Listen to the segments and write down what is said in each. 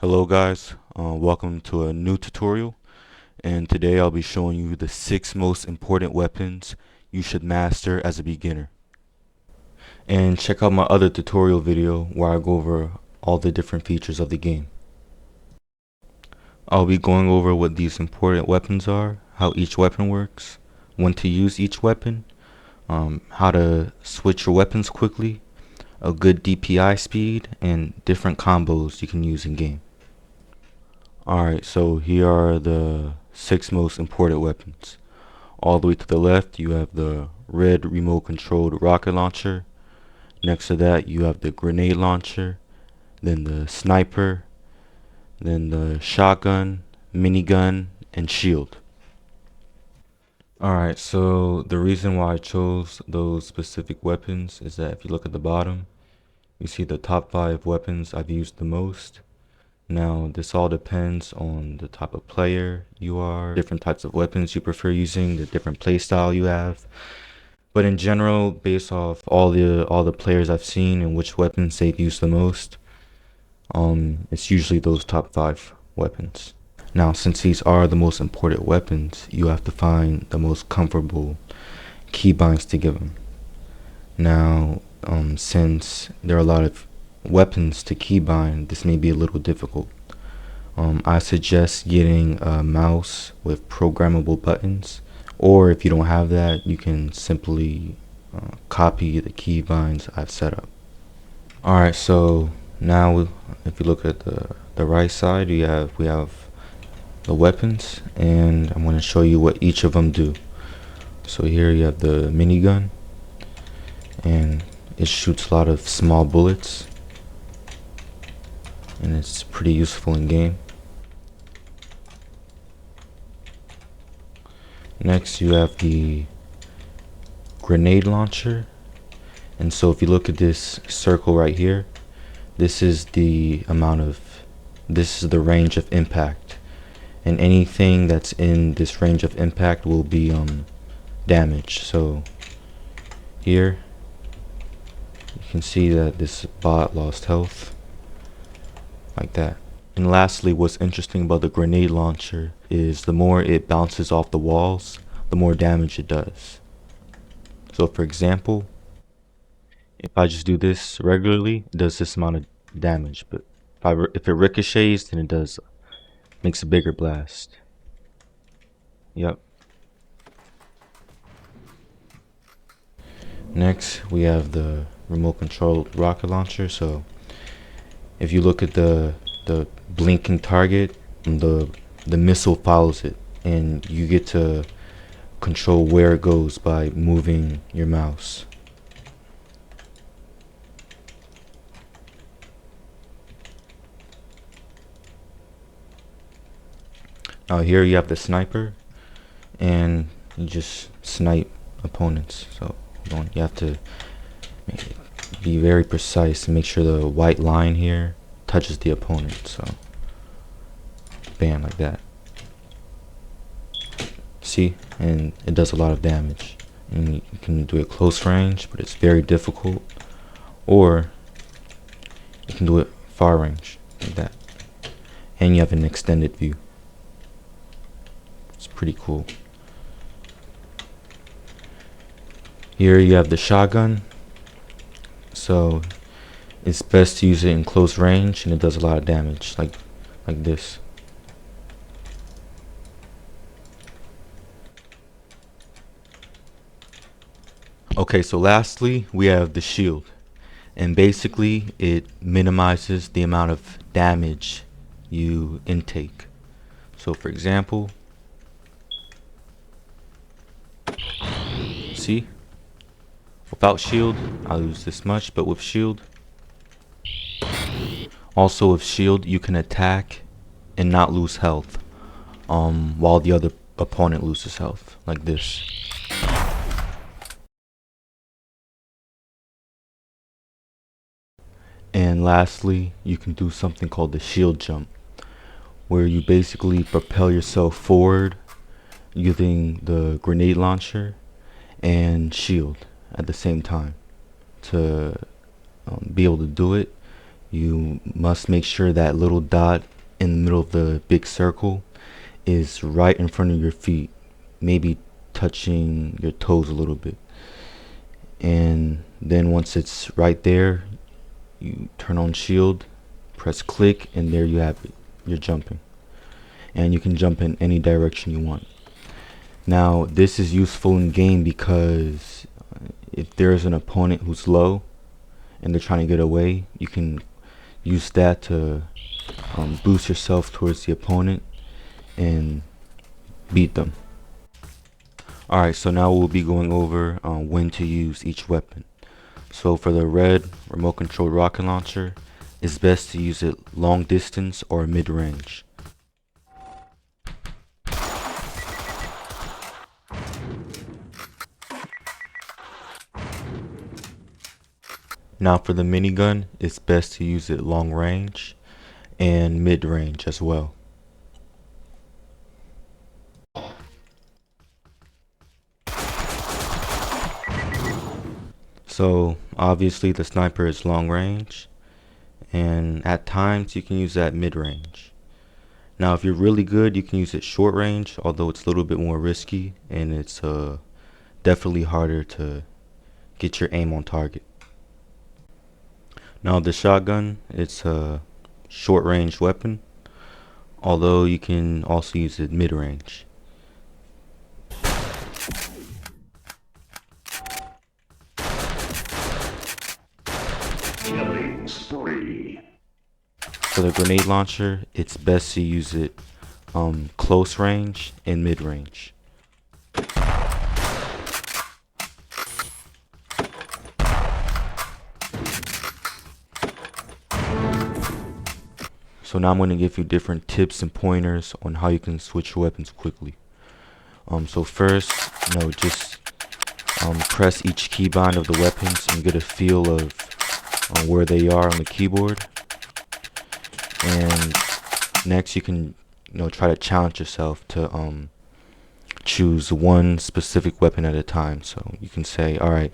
Hello guys, welcome to a new tutorial, and today I'll be showing you the 6 most important weapons you should master as a beginner. And check out my other tutorial video where I go over all the different features of the game. I'll be going over what these important weapons are, how each weapon works, when to use each weapon, how to switch your weapons quickly, a good DPI speed, and different combos you can use in game. Alright, so here are the 6 most important weapons. All the way to the left, you have the red remote controlled rocket launcher. Next to that, you have the grenade launcher, then the sniper, then the shotgun, minigun, and shield. Alright, so the reason why I chose those specific weapons is that if you look at the bottom, you see the top 5 weapons I've used the most. Now, this all depends on the type of player you are, different types of weapons you prefer using, the different play style you have. But in general, based off all the players I've seen and which weapons they've used the most, it's usually those top 5 weapons. Now, since these are the most important weapons, you have to find the most comfortable keybinds to give them. Now, since there are a lot of weapons to keybind, this may be a little difficult. I suggest getting a mouse with programmable buttons, or if you don't have that, you can simply copy the keybinds I've set up. Alright, so now if you look at the right side, we have the weapons, and I'm going to show you what each of them do. So here you have the minigun, and it shoots a lot of small bullets, and it's pretty useful in game. Next you have the grenade launcher, and so if you look at this circle right here, this is the range of impact, and anything that's in this range of impact will be damaged. So here you can see that this bot lost health like that. And lastly, what's interesting about the grenade launcher is the more it bounces off the walls, the more damage it does. So for example, if I just do this regularly, it does this amount of damage, but if it ricochets, then it makes a bigger blast. Yep. Next, we have the remote controlled rocket launcher. So if you look at the blinking target, the missile follows it, and you get to control where it goes by moving your mouse. Now here you have the sniper, and you just snipe opponents. So you have to be very precise and make sure the white line here touches the opponent. So bam, like that. See, and it does a lot of damage. And you can do it close range, but it's very difficult. Or you can do it far range, like that. And you have an extended view. It's pretty cool. Here you have the shotgun. So it's best to use it in close range, and it does a lot of damage, like this. Okay, so lastly we have the shield, and basically it minimizes the amount of damage you intake. So for example, see, without shield I lose this much, but with shield, also with shield you can attack and not lose health while the other opponent loses health, like this. And lastly, you can do something called the shield jump, where you basically propel yourself forward using the grenade launcher and shield at the same time. To be able to do it, you must make sure that little dot in the middle of the big circle is right in front of your feet, maybe touching your toes a little bit. And then once it's right there, you turn on shield, press click, and there you have it. You're jumping. And you can jump in any direction you want. Now, this is useful in game because if there's an opponent who's low and they're trying to get away, you can use that to boost yourself towards the opponent and beat them. Alright, so now we'll be going over when to use each weapon. So for the red remote controlled rocket launcher, it's best to use it long distance or mid range. Now for the minigun, it's best to use it long range and mid range as well. So obviously the sniper is long range, and at times you can use that mid range. Now if you're really good, you can use it short range, although it's a little bit more risky and it's definitely harder to get your aim on target. Now the shotgun, it's a short range weapon, although you can also use it mid range. Killing spree. For the grenade launcher, it's best to use it close range and mid range. So now I'm going to give you different tips and pointers on how you can switch your weapons quickly. So first, just press each keybind of the weapons and get a feel of where they are on the keyboard. And next you can try to challenge yourself to choose one specific weapon at a time. So you can say, alright,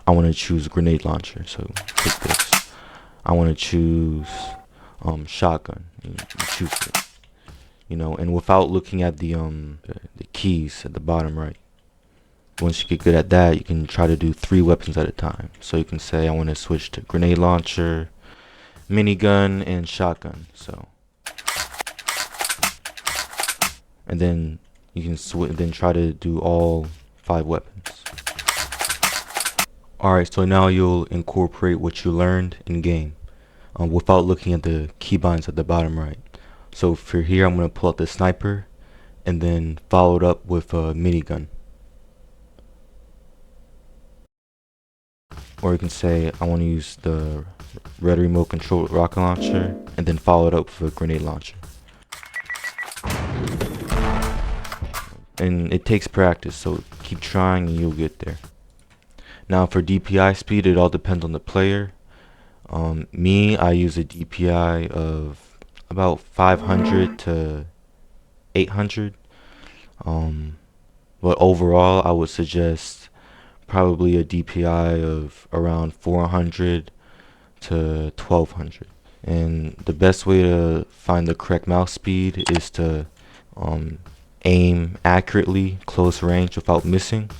I want to choose grenade launcher, so pick this. I want to choose shotgun, you choose it. And without looking at the keys at the bottom right. Once you get good at that, you can try to do 3 weapons at a time. So you can say I want to switch to grenade launcher, minigun, and shotgun. So, and then you can then try to do all 5 weapons. Alright, so now you'll incorporate what you learned in game without looking at the keybinds at the bottom right. So for here, I'm going to pull out the sniper and then follow it up with a minigun. Or you can say I want to use the red remote controlled rocket launcher and then follow it up with a grenade launcher. And it takes practice, so keep trying and you'll get there. Now for DPI speed, it all depends on the player. I use a DPI of about 500 to 800. But overall, I would suggest probably a DPI of around 400 to 1200. And the best way to find the correct mouse speed is to aim accurately, close range without missing,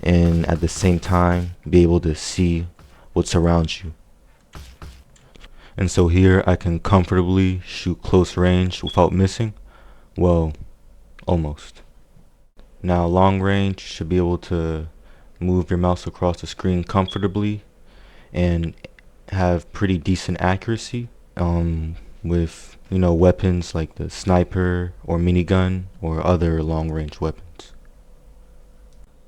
and at the same time be able to see what's around you. And so here I can comfortably shoot close range without missing. Well, almost. Now long range, you should be able to move your mouse across the screen comfortably and have pretty decent accuracy with weapons like the sniper or minigun or other long range weapons.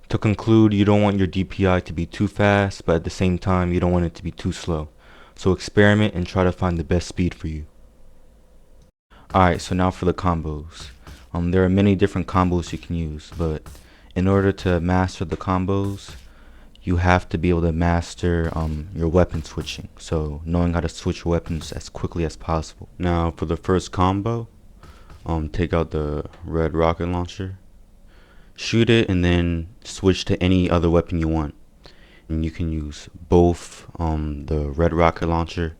To conclude, you don't want your DPI to be too fast, but at the same time you don't want it to be too slow. So experiment and try to find the best speed for you. Alright, so now for the combos. There are many different combos you can use, but in order to master the combos, you have to be able to master your weapon switching. So knowing how to switch your weapons as quickly as possible. Now for the first combo, take out the red rocket launcher, shoot it, and then switch to any other weapon you want. And you can use both the red rocket launcher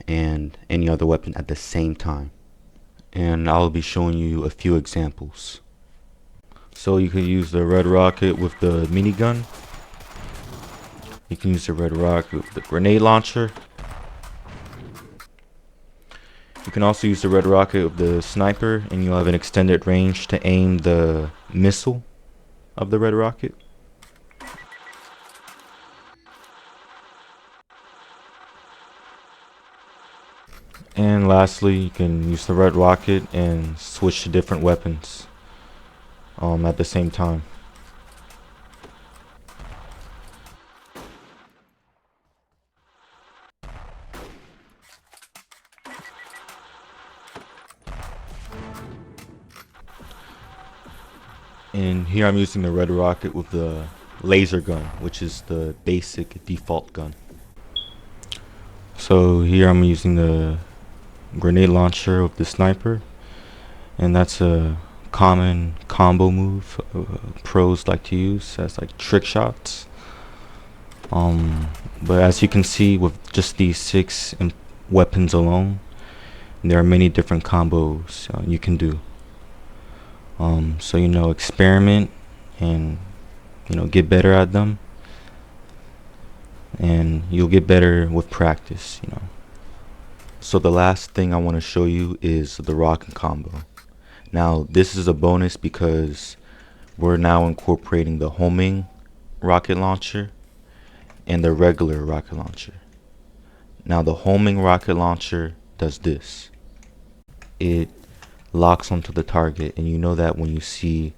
and any other weapon at the same time. And I'll be showing you a few examples. So you can use the red rocket with the minigun. You can use the red rocket with the grenade launcher. You can also use the red rocket with the sniper, and you'll have an extended range to aim the missile of the red rocket. And lastly, you can use the red rocket and switch to different weapons at the same time. And here I'm using the red rocket with the laser gun, which is the basic default gun. So here I'm using the grenade launcher with the sniper, and that's a common combo move pros like to use as like trick shots. But as you can see, with just these 6 weapons alone, there are many different combos you can do. So experiment and get better at them, and you'll get better with practice. So the last thing I want to show you is the rocket combo. Now this is a bonus because we're now incorporating the homing rocket launcher and the regular rocket launcher. Now the homing rocket launcher does this. It locks onto the target, and you know that when you see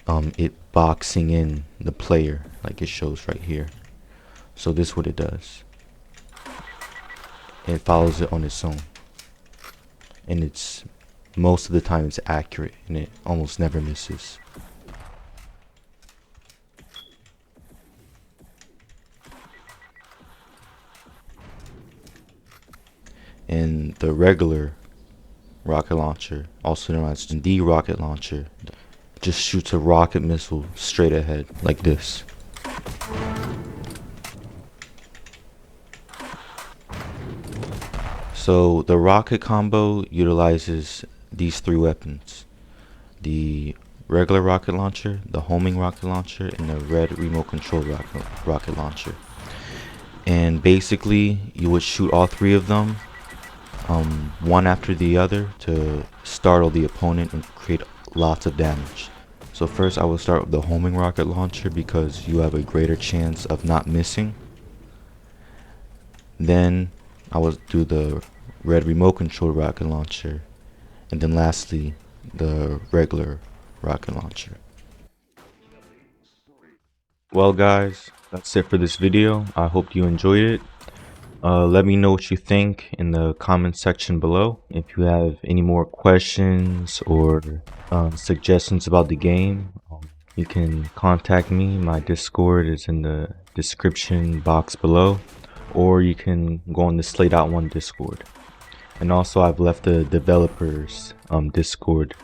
it boxing in the player, like it shows right here. So this is what it does. It follows it on its own, and it's most of the time it's accurate, and it almost never misses. And the regular rocket launcher, also known as the rocket launcher, just shoots a rocket missile straight ahead like this. So the rocket combo utilizes these 3 weapons: the regular rocket launcher, the homing rocket launcher, and the red remote control rocket launcher. And basically you would shoot all 3 of them one after the other to startle the opponent and create lots of damage. So first I will start with the homing rocket launcher because you have a greater chance of not missing. Then I will do the red remote control rocket launcher, and then lastly the regular rocket launcher. Well guys, that's it for this video. I hope you enjoyed it. Let me know what you think in the comment section below. If you have any more questions or suggestions about the game, you can contact me. My Discord is in the description box below, or you can go on the Slate.1 Discord. And also I've left the developers Discord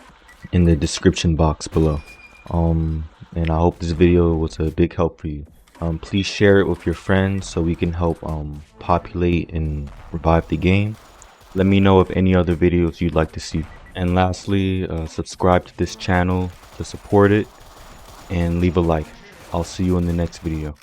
in the description box below. And I hope this video was a big help for you. Please share it with your friends so we can help populate and revive the game. Let me know of any other videos you'd like to see. And lastly, subscribe to this channel to support it, and leave a like. I'll see you in the next video.